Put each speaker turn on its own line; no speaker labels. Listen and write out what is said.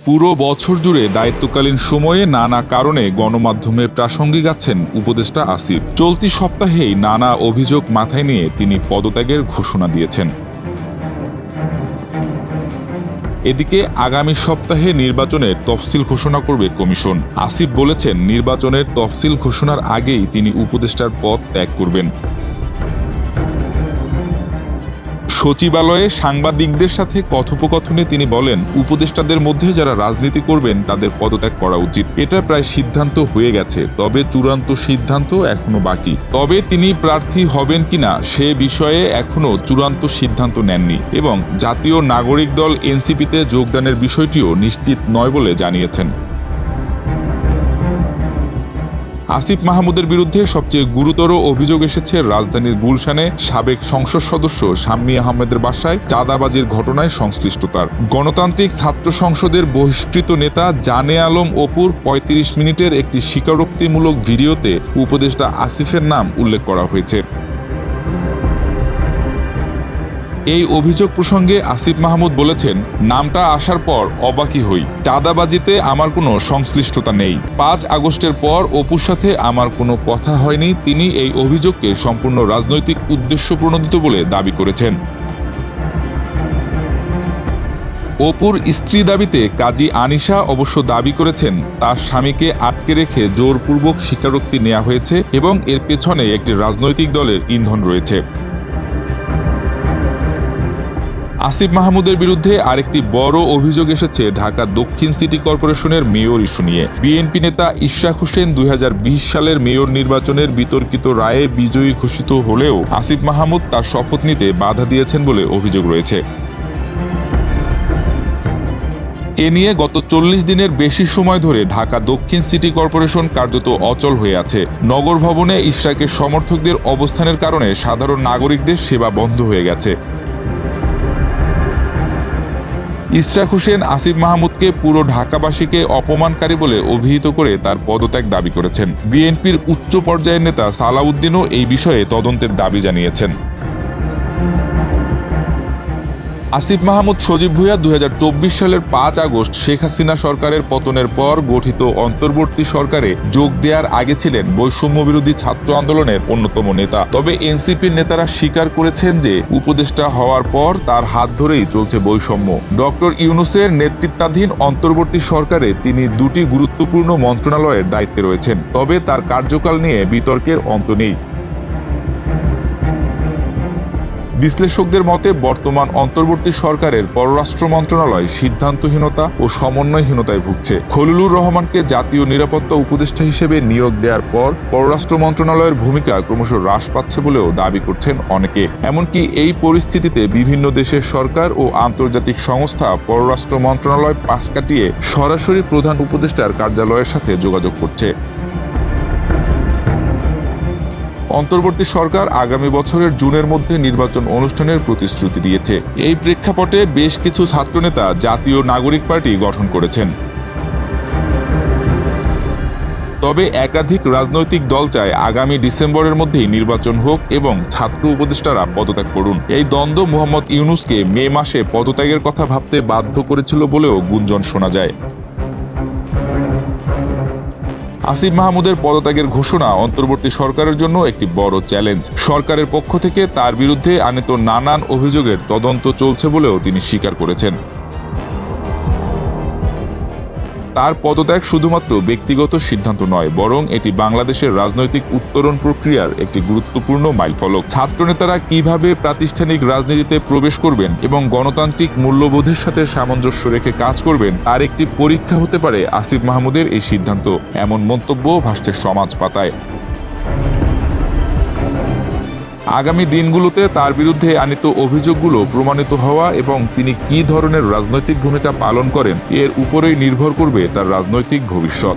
পুরো বছর জুড়ে দায়িত্বকালীন সময়ে নানা কারণে গণমাধ্যমে প্রাসঙ্গিক আছেন উপদেষ্টা আসিফ। চলতি সপ্তাহেই নানা অভিযোগ মাথায় নিয়ে তিনি পদত্যাগের ঘোষণা দিয়েছেন। এদিকে আগামী সপ্তাহে নির্বাচনের তফসিল ঘোষণা করবে কমিশন। আসিফ বলেছেন, নির্বাচনের তফসিল ঘোষণার আগেই তিনি উপদেষ্টার পদ ত্যাগ করবেন। সচিবালয়ে সাংবাদিকদের সাথে কথোপকথনে তিনি বলেন, উপদেষ্টাদের মধ্যে যারা রাজনীতি করবেন তাদের পদত্যাগ করা উচিত। এটা প্রায় সিদ্ধান্ত হয়ে গেছে, তবে চূড়ান্ত সিদ্ধান্ত এখনো বাকি। তবে তিনি প্রার্থী হবেন কিনা সে বিষয়ে এখনো চূড়ান্ত সিদ্ধান্ত নেননি এবং জাতীয় নাগরিক দল এনসিপিতে যোগদানের বিষয়টিও নিশ্চিত নয় বলে জানিয়েছেন। আসিফ মাহমুদের বিরুদ্ধে সবচেয়ে গুরুতর অভিযোগ এসেছে রাজধানীর গুলশানে সাবেক সংসদ সদস্য শাম্মী আহমেদের বাসায় চাঁদাবাজির ঘটনায় সংশ্লিষ্টতার। গণতান্ত্রিক ছাত্র সংসদের বহিষ্কৃত নেতা জানে আলম অপুর ৩৫ মিনিটের একটি স্বীকারোক্তিমূলক ভিডিওতে উপদেষ্টা আসিফের নাম উল্লেখ করা হয়েছে। এই অভিযোগ প্রসঙ্গে আসিফ মাহমুদ বলেছেন, নামটা আসার পর অবাকই হই। চাঁদাবাজিতে আমার কোনো সংশ্লিষ্টতা নেই। ৫ আগস্টের পর অপুর সাথে আমার কোনো কথা হয়নি। তিনি এই অভিযোগকে সম্পূর্ণ রাজনৈতিক উদ্দেশ্য প্রণোদিত বলে দাবি করেছেন। অপুর স্ত্রী দাবিতে কাজী আনিশা অবশ্য দাবি করেছেন, তার স্বামীকে আটকে রেখে জোরপূর্বক স্বীকারোক্তি নেওয়া হয়েছে এবং এর পেছনে একটি রাজনৈতিক দলের ইন্ধন রয়েছে। আসিফ মাহমুদের বিরুদ্ধে আরেকটি বড় অভিযোগ এসেছে ঢাকা দক্ষিণ সিটি কর্পোরেশনের মেয়র ইস্যু নিয়ে। বিএনপি নেতা ইশরাক হোসেন ২০২০ সালের মেয়র নির্বাচনের বিতর্কিত রায়ে বিজয়ী ঘোষিত হলেও আসিফ মাহমুদ তার শপথ নিতে বাধা দিয়েছেন বলে অভিযোগ রয়েছে। এ নিয়ে গত ৪০ দিনের বেশি সময় ধরে ঢাকা দক্ষিণ সিটি কর্পোরেশন কার্যত অচল হয়ে আছে। নগর ভবনে ইশরাকের সমর্থকদের অবস্থানের কারণে সাধারণ নাগরিকদের সেবা বন্ধ হয়ে গেছে। ইশরাক হোসেন আসিফ মাহমুদকে পুরো ঢাকাবাসীকে অপমানকারী বলে অভিহিত করে তার পদত্যাগ দাবি করেছেন। বিএনপির উচ্চ পর্যায়ের নেতা সালাউদ্দিনও এই বিষয়ে তদন্তের দাবি জানিয়েছেন। আসিফ মাহমুদ সজীব ভুঁইয়া ২০২৪ সালের ৫ আগস্ট শেখ হাসিনা সরকারের পতনের পর গঠিত অন্তর্বর্তী সরকারে যোগ দেওয়ার আগে ছিলেন বৈষম্য বিরোধী ছাত্র আন্দোলনের অন্যতম নেতা। তবে এনসিপির নেতারা স্বীকার করেছেন যে উপদেষ্টা হওয়ার পর তার হাত ধরেই চলছে বৈষম্য। ডক্টর ইউনূসের নেতৃত্বাধীন অন্তর্বর্তী সরকারে তিনি দুটি গুরুত্বপূর্ণ মন্ত্রণালয়ের দায়িত্বে রয়েছেন, তবে তার কার্যকাল নিয়ে বিতর্কের অন্ত নেই। বিশ্লেষকদের মতে বর্তমান অন্তর্বর্তী সরকারের পররাষ্ট্র মন্ত্রণালয় সিদ্ধান্তহীনতা ও সমন্বয়হীনতায় ভুগছে। খলিলুর রহমানকে জাতীয় নিরাপত্তা উপদেষ্টা হিসেবে নিয়োগ দেওয়ার পর পররাষ্ট্র মন্ত্রণালয়ের ভূমিকা ক্রমশ হ্রাস পাচ্ছে বলেও দাবি করছেন অনেকে। এমনকি এই পরিস্থিতিতে বিভিন্ন দেশের সরকার ও আন্তর্জাতিক সংস্থা পররাষ্ট্র মন্ত্রণালয় পাশ কাটিয়ে সরাসরি প্রধান উপদেষ্টার কার্যালয়ের সাথে যোগাযোগ করছে। অন্তর্বর্তী সরকার আগামী বছরের জুনের মধ্যে নির্বাচন অনুষ্ঠানের প্রতিশ্রুতি দিয়েছে। এই প্রেক্ষাপটে বেশ কিছু ছাত্রনেতা জাতীয় নাগরিক পার্টি গঠন করেছেন। তবে একাধিক রাজনৈতিক দল চায় আগামী ডিসেম্বরের মধ্যেই নির্বাচন হোক এবং ছাত্র উপদেষ্টারা পদত্যাগ করুন। এই দ্বন্দ্ব মোহাম্মদ ইউনূসকে মে মাসে পদত্যাগের কথা ভাবতে বাধ্য করেছিল বলেও গুঞ্জন শোনা যায়। আসিফ মাহমুদের পদত্যাগের ঘোষণা অন্তর্বর্তী সরকারের জন্য একটি বড় চ্যালেঞ্জ। সরকারের পক্ষ থেকে তার বিরুদ্ধে আনীত নানান অভিযোগের তদন্ত চলছে বলেও তিনি স্বীকার করেছেন। তার পদত্যাগ শুধুমাত্র ব্যক্তিগত সিদ্ধান্ত নয়, বরং এটি বাংলাদেশের রাজনৈতিক উত্তরণ প্রক্রিয়ার একটি গুরুত্বপূর্ণ মাইলফলক। ছাত্রনেতারা কিভাবে প্রাতিষ্ঠানিক রাজনীতিতে প্রবেশ করবেন এবং গণতান্ত্রিক মূল্যবোধের সাথে সামঞ্জস্য রেখে কাজ করবেন তার একটি পরীক্ষা হতে পারে আসিফ মাহমুদের এই সিদ্ধান্ত। এমন মন্তব্য ভাসছে সমাজ পাতায়। আগামী দিনগুলোতে তার বিরুদ্ধে আনীত অভিযোগগুলো প্রমাণিত হওয়া এবং তিনি কী ধরনের রাজনৈতিক ভূমিকা পালন করেন এর উপরেই নির্ভর করবে তার রাজনৈতিক ভবিষ্যৎ।